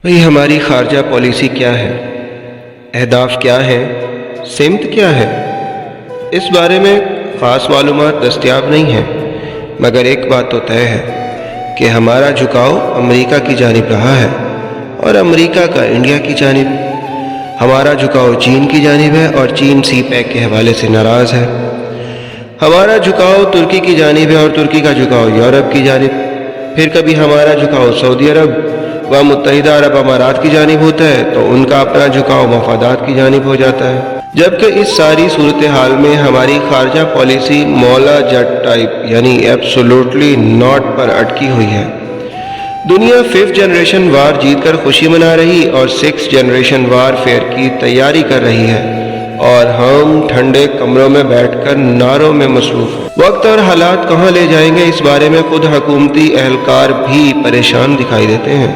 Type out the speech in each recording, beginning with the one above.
بھئی ہماری خارجہ پالیسی کیا ہے؟ اہداف کیا ہیں؟ سمت کیا ہے؟ اس بارے میں خاص معلومات دستیاب نہیں ہیں، مگر ایک بات تو طے ہے کہ ہمارا جھکاؤ امریکہ کی جانب رہا ہے اور امریکہ کا انڈیا کی جانب۔ ہمارا جھکاؤ چین کی جانب ہے اور چین سی پیک کے حوالے سے ناراض ہے۔ ہمارا جھکاؤ ترکی کی جانب ہے اور ترکی کا جھکاؤ یورپ کی جانب۔ پھر کبھی ہمارا جھکاؤ سعودی عرب و متحدہ عرب امارات کی جانب ہوتا ہے تو ان کا اپنا جھکاؤ مفادات کی جانب ہو جاتا ہے، جبکہ اس ساری صورتحال میں ہماری خارجہ پالیسی مولا جٹ ٹائپ یعنی ایبسولوٹلی ناٹ پر اٹکی ہوئی ہے۔ دنیا 5th جنریشن وار جیت کر خوشی منا رہی اور 6th جنریشن وار فیئر کی تیاری کر رہی ہے، اور ہم ٹھنڈے کمروں میں بیٹھ کر نعروں میں مصروف ہیں۔ وقت اور حالات کہاں لے جائیں گے اس بارے میں خود حکومتی اہلکار بھی پریشان دکھائی دیتے ہیں۔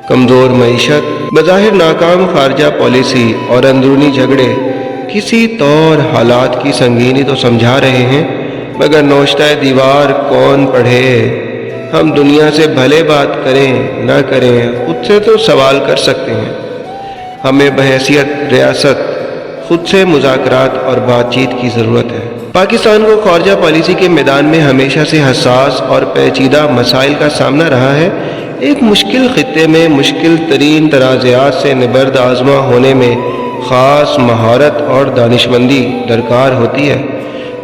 کمزور معیشت، بظاہر ناکام خارجہ پالیسی اور اندرونی جھگڑے کسی طور حالات کی سنگینی تو سمجھا رہے ہیں، مگر نوشتہ دیوار کون پڑھے؟ ہم دنیا سے بھلے بات کریں نہ کریں، خود سے تو سوال کر سکتے ہیں۔ ہمیں بحیثیت ریاست خود سے مذاکرات اور بات چیت کی ضرورت ہے۔ پاکستان کو خارجہ پالیسی کے میدان میں ہمیشہ سے حساس اور پیچیدہ مسائل کا سامنا رہا ہے۔ ایک مشکل خطے میں مشکل ترین تنازعات سے نبرد آزما ہونے میں خاص مہارت اور دانشمندی درکار ہوتی ہے۔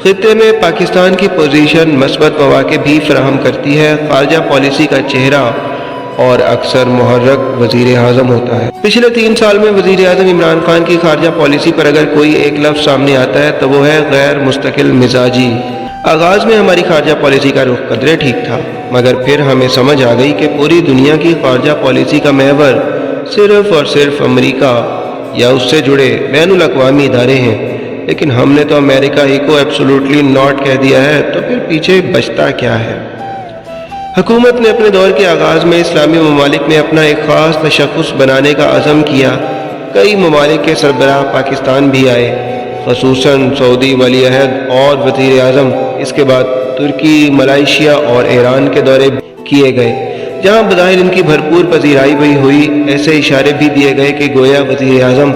خطے میں پاکستان کی پوزیشن مثبت مواقع بھی فراہم کرتی ہے۔ خارجہ پالیسی کا چہرہ اور اکثر محرک وزیر اعظم ہوتا ہے۔ پچھلے 3 سال میں وزیر اعظم عمران خان کی خارجہ پالیسی پر اگر کوئی ایک لفظ سامنے آتا ہے تو وہ ہے غیر مستقل مزاجی۔ آغاز میں ہماری خارجہ پالیسی کا رخ قدرے ٹھیک تھا، مگر پھر ہمیں سمجھ آ گئی کہ پوری دنیا کی خارجہ پالیسی کا محور صرف اور صرف امریکہ یا اس سے جڑے بین الاقوامی ادارے ہیں، لیکن ہم نے تو امریکہ ہی کو ایبسولوٹلی ناٹ کہہ دیا ہے، تو پھر پیچھے بچتا کیا ہے؟ حکومت نے اپنے دور کے آغاز میں اسلامی ممالک میں اپنا ایک خاص تشخص بنانے کا عزم کیا۔ کئی ممالک کے سربراہ پاکستان بھی آئے، خصوصاً سعودی ولی عہد اور وزیر اعظم۔ اس کے بعد ترکی، ملائیشیا اور ایران کے دورے کیے گئے، جہاں بظاہر ان کی بھرپور پذیرائی بھی ہوئی۔ ایسے اشارے بھی دیے گئے کہ گویا وزیر اعظم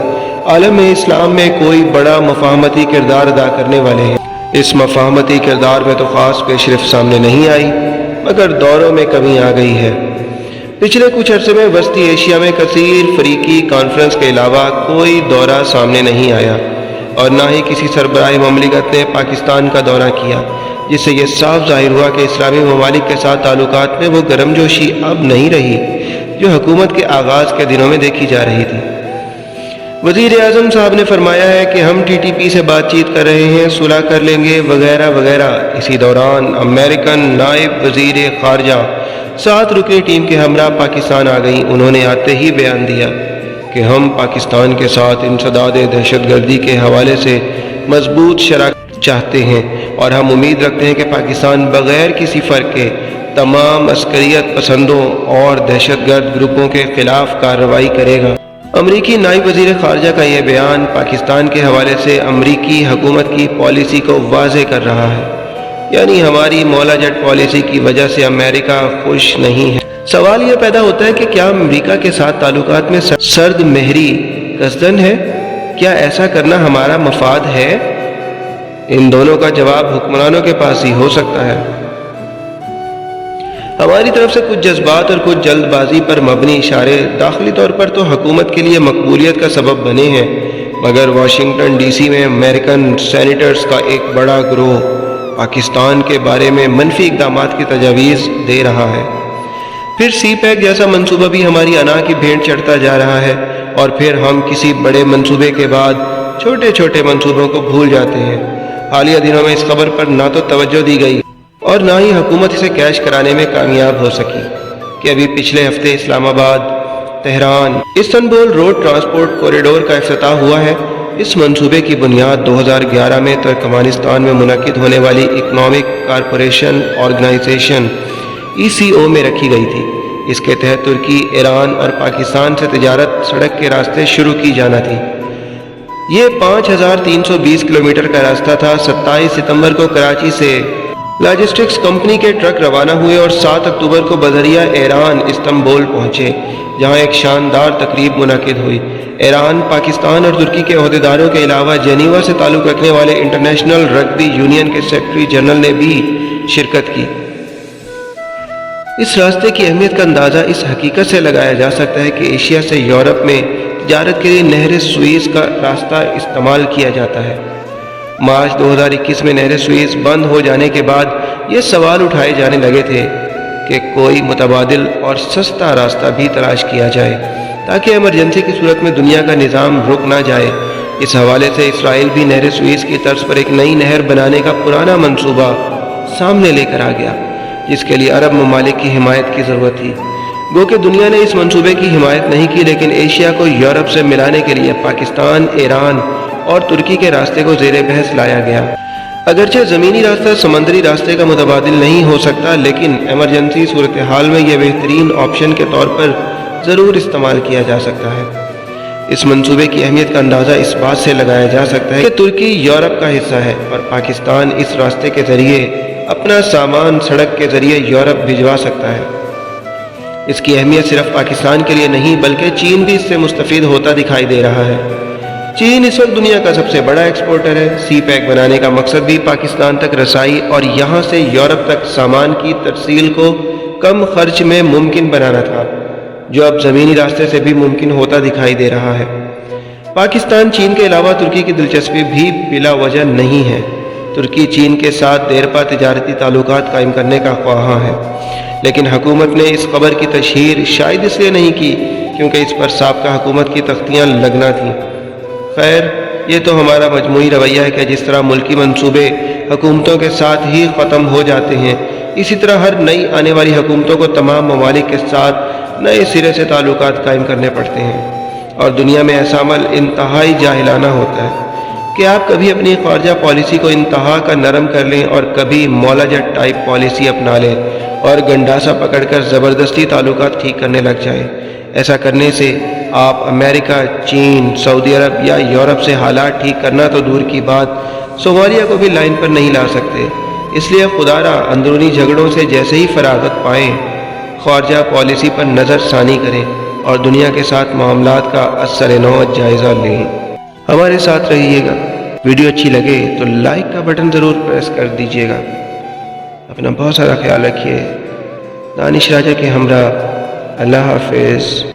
عالم اسلام میں کوئی بڑا مفاہمتی کردار ادا کرنے والے ہیں۔ اس مفاہمتی کردار میں تو خاص پیشرفت سامنے نہیں آئی، مگر دوروں میں کمی آ گئی ہے۔ پچھلے کچھ عرصے میں وسطی ایشیا میں کثیر فریقی کانفرنس کے علاوہ کوئی دورہ سامنے نہیں آیا، اور نہ ہی کسی سربراہ مملکت نے پاکستان کا دورہ کیا، جس سے یہ صاف ظاہر ہوا کہ اسلامی ممالک کے ساتھ تعلقات میں وہ گرم جوشی اب نہیں رہی جو حکومت کے آغاز کے دنوں میں دیکھی جا رہی تھی۔ وزیر اعظم صاحب نے فرمایا ہے کہ ہم TTP سے بات چیت کر رہے ہیں، صلح کر لیں گے وغیرہ وغیرہ۔ اسی دوران امریکن نائب وزیر خارجہ 7 رکنی ٹیم کے ہمراہ پاکستان آ گئیں۔ انہوں نے آتے ہی بیان دیا کہ ہم پاکستان کے ساتھ انسداد دہشت گردی کے حوالے سے مضبوط شراکت چاہتے ہیں، اور ہم امید رکھتے ہیں کہ پاکستان بغیر کسی فرق کے تمام عسکریت پسندوں اور دہشت گرد گروپوں کے خلاف کارروائی کرے گا۔ امریکی نائب وزیر خارجہ کا یہ بیان پاکستان کے حوالے سے امریکی حکومت کی پالیسی کو واضح کر رہا ہے، یعنی ہماری مولا جٹ پالیسی کی وجہ سے امریکہ خوش نہیں ہے۔ سوال یہ پیدا ہوتا ہے کہ کیا امریکہ کے ساتھ تعلقات میں سرد مہری قصدن ہے؟ کیا ایسا کرنا ہمارا مفاد ہے؟ ان دونوں کا جواب حکمرانوں کے پاس ہی ہو سکتا ہے۔ ہماری طرف سے کچھ جذبات اور کچھ جلد بازی پر مبنی اشارے داخلی طور پر تو حکومت کے لیے مقبولیت کا سبب بنے ہیں، مگر واشنگٹن DC میں امریکن سینیٹرز کا ایک بڑا گروہ پاکستان کے بارے میں منفی اقدامات کی تجاویز دے رہا ہے۔ پھر سی پیک جیسا منصوبہ بھی ہماری انا کی بھینٹ چڑھتا جا رہا ہے، اور پھر ہم کسی بڑے منصوبے کے بعد چھوٹے چھوٹے منصوبوں کو بھول جاتے ہیں۔ حالیہ دنوں میں اس خبر پر نہ تو توجہ دی گئی اور نہ ہی حکومت اسے کیش کرانے میں کامیاب ہو سکی کہ ابھی پچھلے ہفتے اسلام آباد Tehran Istanbul road transport corridor کا افتتاح ہوا ہے۔ اس منصوبے کی بنیاد 2011 میں ترکمانستان میں منعقد ہونے والی اکنامک کارپوریشن آرگنائزیشن ECO میں رکھی گئی تھی۔ اس کے تحت ترکی، ایران اور پاکستان سے تجارت سڑک کے راستے شروع کی جانا تھی۔ یہ 5320 کلومیٹر کا راستہ تھا۔ 27 ستمبر کو کراچی سے لاجسٹکس کمپنی کے ٹرک روانہ ہوئے اور 7 اکتوبر کو بذریعہ ایران استنبول پہنچے۔ جہاں ایک شاندار تقریب منعقد ہوئی۔ ایران، پاکستان اور ترکی کے عہدیداروں کے علاوہ جنیوا سے تعلق رکھنے والے انٹرنیشنل رگبی یونین کے سیکرٹری جنرل نے بھی شرکت کی۔ اس راستے کی اہمیت کا اندازہ اس حقیقت سے لگایا جا سکتا ہے کہ ایشیا سے یورپ میں تجارت کے لیے نہر سوئز کا راستہ استعمال کیا جاتا ہے۔ مارچ 2021 میں نہر سوئز بند ہو جانے کے بعد یہ سوال اٹھائے جانے لگے تھے کہ کوئی متبادل اور سستا راستہ بھی تلاش کیا جائے تاکہ ایمرجنسی کی صورت میں دنیا کا نظام رک نہ جائے۔ اس حوالے سے اسرائیل بھی نہر سوئز کی طرز پر ایک نئی نہر بنانے کا پرانا منصوبہ سامنے لے کر آ گیا، جس کے لیے عرب ممالک کی حمایت کی ضرورت تھی۔ گو کہ دنیا نے اس منصوبے کی حمایت نہیں کی، لیکن ایشیا کو یورپ سے ملانے کے لیے پاکستان، ایران اور ترکی کے راستے کو زیر بحث لایا گیا۔ اگرچہ زمینی راستہ سمندری راستے کا متبادل نہیں ہو سکتا، لیکن ایمرجنسی صورتحال میں یہ بہترین آپشن کے طور پر ضرور استعمال کیا جا سکتا ہے۔ اس منصوبے کی اہمیت کا اندازہ اس بات سے لگایا جا سکتا ہے کہ ترکی یورپ کا حصہ ہے اور پاکستان اس راستے کے ذریعے اپنا سامان سڑک کے ذریعے یورپ بھجوا سکتا ہے۔ اس کی اہمیت صرف پاکستان کے لیے نہیں بلکہ چین بھی اس سے مستفید ہوتا دکھائی دے رہا ہے۔ چین اس وقت دنیا کا سب سے بڑا ایکسپورٹر ہے۔ سی پیک بنانے کا مقصد بھی پاکستان تک رسائی اور یہاں سے یورپ تک سامان کی ترسیل کو کم خرچ میں ممکن بنانا تھا، جو اب زمینی راستے سے بھی ممکن ہوتا دکھائی دے رہا ہے۔ پاکستان چین کے علاوہ ترکی کی دلچسپی بھی بلا وجہ نہیں ہے۔ ترکی چین کے ساتھ دیرپا تجارتی تعلقات قائم کرنے کا خواہاں ہے، لیکن حکومت نے اس خبر کی تشہیر شاید اس لیے نہیں کی کیونکہ اس پر سابقہ حکومت کی تختیاں لگنا تھیں۔ خیر، یہ تو ہمارا مجموعی رویہ ہے کہ جس طرح ملکی منصوبے حکومتوں کے ساتھ ہی ختم ہو جاتے ہیں، اسی طرح ہر نئی آنے والی حکومتوں کو تمام ممالک کے ساتھ نئے سرے سے تعلقات قائم کرنے پڑتے ہیں، اور دنیا میں ایسا عمل انتہائی جاہلانہ ہوتا ہے کہ آپ کبھی اپنی خارجہ پالیسی کو انتہا کا نرم کر لیں اور کبھی مولا جٹ ٹائپ پالیسی اپنا لیں اور گنڈاسا پکڑ کر زبردستی تعلقات ٹھیک کرنے لگ جائیں۔ ایسا کرنے سے آپ امریکہ، چین، سعودی عرب یا یورپ سے حالات ٹھیک کرنا تو دور کی بات، صومالیہ کو بھی لائن پر نہیں لا سکتے۔ اس لیے خدا را اندرونی جھگڑوں سے جیسے ہی فراغت پائیں، خارجہ پالیسی پر نظر ثانی کریں اور دنیا کے ساتھ معاملات کا اثر نو جائزہ لیں۔ ہمارے ساتھ رہیے گا۔ ویڈیو اچھی لگے تو لائک کا بٹن ضرور پریس کر دیجیے گا۔ اپنا بہت سارا خیال رکھیے۔ دانش راجہ کے ہمراہ، اللہ حافظ۔